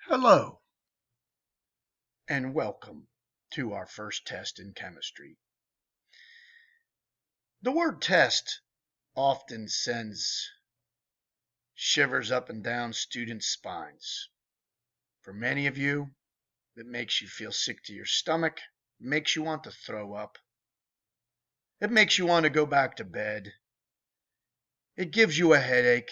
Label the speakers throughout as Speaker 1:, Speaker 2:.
Speaker 1: Hello, and welcome to our first test in chemistry. The word test often sends shivers up and down students' spines. For many of you, it makes you feel sick to your stomach, makes you want to throw up. It makes you want to go back to bed. It gives you a headache,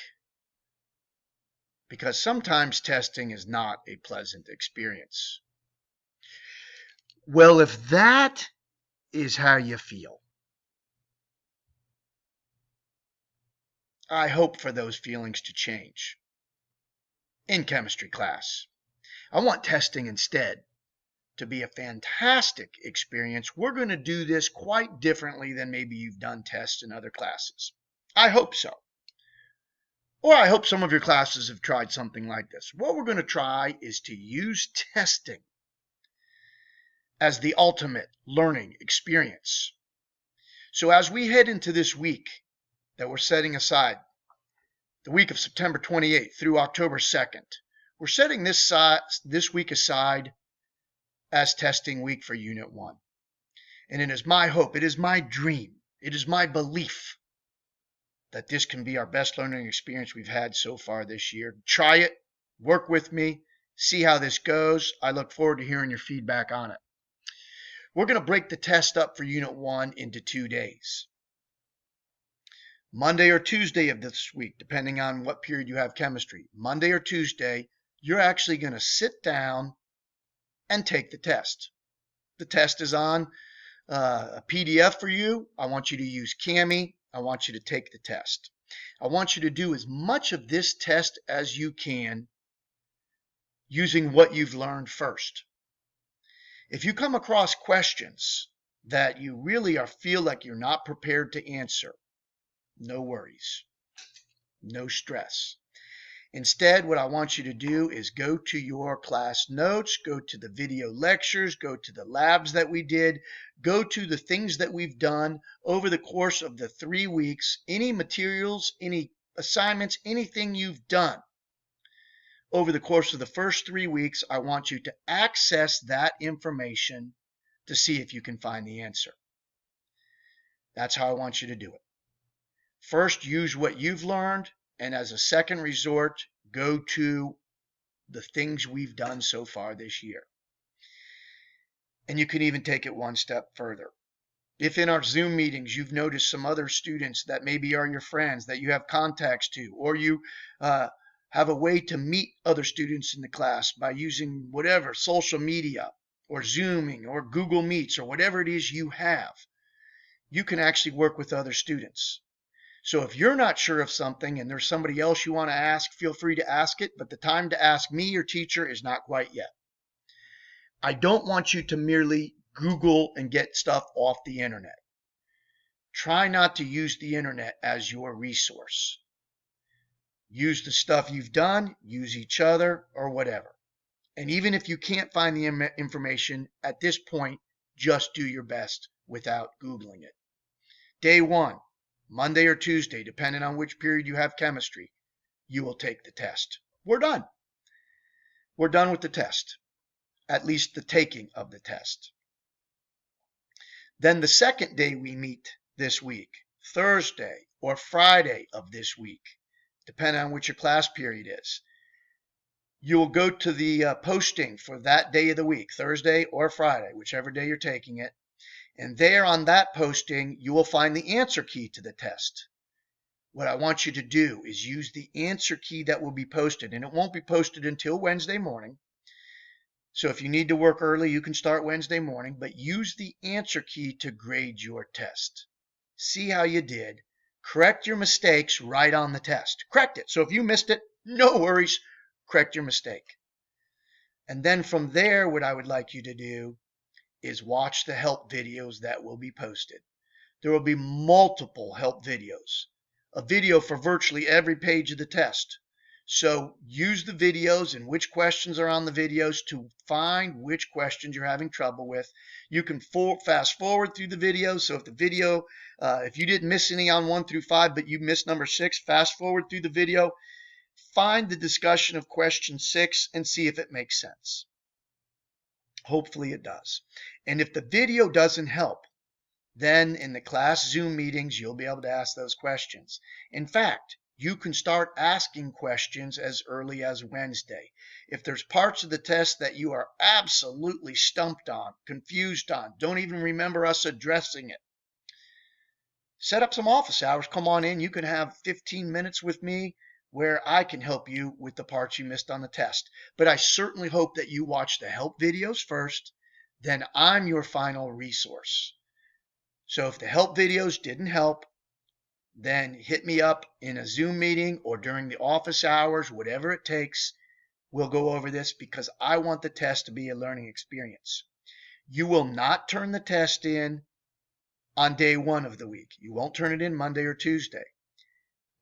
Speaker 1: because sometimes testing is not a pleasant experience. Well, if that is how you feel, I hope for those feelings to change in chemistry class. I want testing instead to be a fantastic experience. We're going to do this quite differently than maybe you've done tests in other classes. I hope so. Or I hope some of your classes have tried something like this. What we're going to try is to use testing as the ultimate learning experience. So as we head into this week that we're setting aside, the week of September 28th through October 2nd, we're setting this week aside as testing week for Unit 1. And it is my hope, it is my dream, it is my belief that this can be our best learning experience we've had so far this year. Try it, work with me, see how this goes. I look forward to hearing your feedback on it. We're going to break the test up for Unit 1 into 2 days. Monday or Tuesday of this week, depending on what period you have chemistry. Monday or Tuesday, you're actually going to sit down and take the test. The test is on a PDF for you. I want you to use Kami. I want you to take the test. I want you to do as much of this test as you can using what you've learned first. If you come across questions that you really feel like you're not prepared to answer, no worries, no stress. Instead, what I want you to do is go to your class notes, go to the video lectures, go to the labs that we did, go to the things that we've done over the course of the 3 weeks, any materials, any assignments, anything you've done over the course of the first 3 weeks. I want you to access that information to see if you can find the answer. That's how I want you to do it. First, use what you've learned. And as a second resort, go to the things we've done so far this year. And you can even take it one step further. If in our Zoom meetings you've noticed some other students that maybe are your friends that you have contacts to, or you have a way to meet other students in the class by using whatever, social media, or Zooming, or Google Meets, or whatever it is you have, you can actually work with other students. So if you're not sure of something and there's somebody else you want to ask, feel free to ask it, but the time to ask me, your teacher, is not quite yet. I don't want you to merely Google and get stuff off the internet. Try not to use the internet as your resource. Use the stuff you've done, use each other, or whatever. And even if you can't find the information at this point, just do your best without Googling it. Day 1. Monday or Tuesday, depending on which period you have chemistry, you will take the test. We're done. We're done with the test, at least the taking of the test. Then the second day we meet this week, Thursday or Friday of this week, depending on which your class period is, you will go to the posting for that day of the week, Thursday or Friday, whichever day you're taking it. And there on that posting, you will find the answer key to the test. What I want you to do is use the answer key that will be posted, and it won't be posted until Wednesday morning. So if you need to work early, you can start Wednesday morning, but use the answer key to grade your test. See how you did. Correct your mistakes right on the test. Correct it. So if you missed it, no worries. Correct your mistake. And then from there, what I would like you to do is watch the help videos that will be posted. There will be multiple help videos, a video for virtually every page of the test. So use the videos and which questions are on the videos to find which questions you're having trouble with. You can fast forward through the videos. So if the video, if you didn't miss any on 1 through 5, but you missed number 6, fast forward through the video. find the discussion of question 6 and see if it makes sense. Hopefully it does. And if the video doesn't help, then in the class Zoom meetings, you'll be able to ask those questions. In fact, you can start asking questions as early as Wednesday. If there's parts of the test that you are absolutely stumped on, confused on, don't even remember us addressing it, set up some office hours. Come on in. You can have 15 minutes with me where I can help you with the parts you missed on the test. But I certainly hope that you watch the help videos first, then I'm your final resource. So if the help videos didn't help, then hit me up in a Zoom meeting or during the office hours, whatever it takes. We'll go over this because I want the test to be a learning experience. You will not turn the test in on day 1 of the week. You won't turn it in Monday or Tuesday.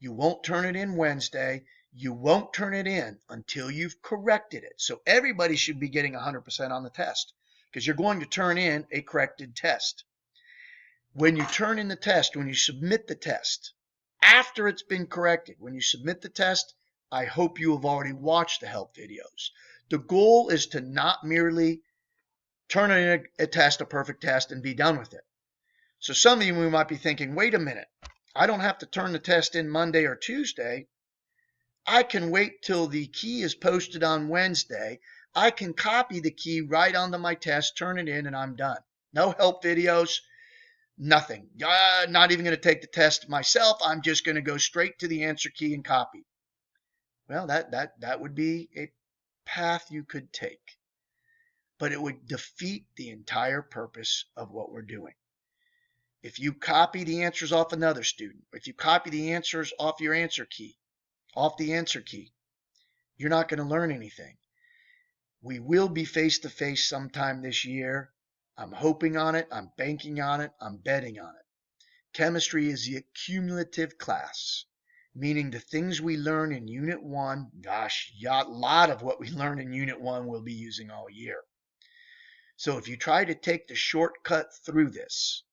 Speaker 1: You won't turn it in Wednesday. You won't turn it in until you've corrected it. So everybody should be getting 100% on the test because you're going to turn in a corrected test. When you turn in the test, when you submit the test, after it's been corrected, when you submit the test, I hope you have already watched the help videos. The goal is to not merely turn in a test, a perfect test, and be done with it. So some of you might be thinking, wait a minute, I don't have to turn the test in Monday or Tuesday. I can wait till the key is posted on Wednesday. I can copy the key right onto my test, turn it in, and I'm done. No help videos. Nothing. Not even going to take the test myself. I'm just going to go straight to the answer key and copy. Well, that would be a path you could take, but it would defeat the entire purpose of what we're doing. If you copy the answers off another student, if you copy the answers off your answer key, off the answer key, you're not going to learn anything. We will be face-to-face sometime this year. I'm hoping on it. I'm banking on it. I'm betting on it. Chemistry is the accumulative class, meaning the things we learn in Unit 1, gosh, a lot of what we learn in Unit 1 we'll be using all year. So if you try to take the shortcut through this,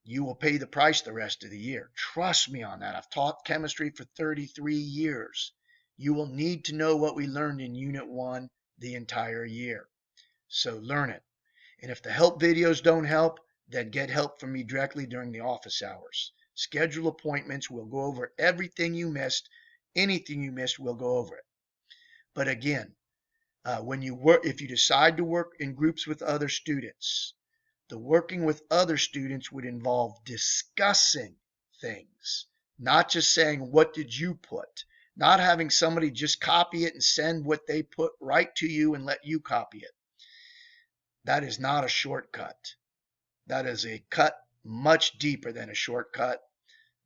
Speaker 1: you will pay the price the rest of the year. Trust me on that. I've taught chemistry for 33 years. You will need to know what we learned in Unit 1 the entire year. So learn it. And if the help videos don't help, then get help from me directly during the office hours. Schedule appointments. We'll go over everything you missed. Anything you missed, we'll go over it. But again, if you decide to work in groups with other students, the working with other students would involve discussing things, not just saying, what did you put? Not having somebody just copy it and send what they put right to you and let you copy it. That is not a shortcut. That is a cut much deeper than a shortcut.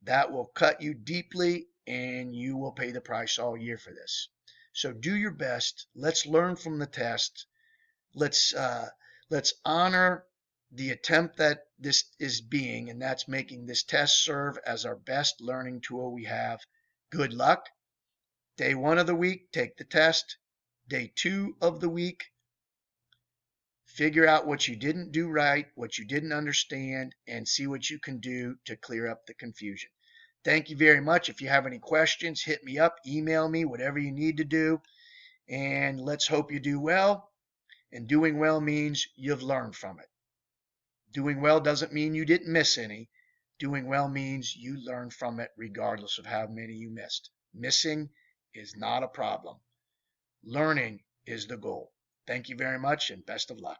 Speaker 1: That will cut you deeply, and you will pay the price all year for this. So do your best. Let's learn from the test. Let's honor the attempt that this is being, and that's making this test serve as our best learning tool we have. Good luck. Day 1 of the week, take the test. Day 2 of the week, figure out what you didn't do right, what you didn't understand, and see what you can do to clear up the confusion. Thank you very much. If you have any questions, hit me up, email me, whatever you need to do. And let's hope you do well. And doing well means you've learned from it. Doing well doesn't mean you didn't miss any. Doing well means you learned from it regardless of how many you missed. Missing is not a problem. Learning is the goal. Thank you very much and best of luck.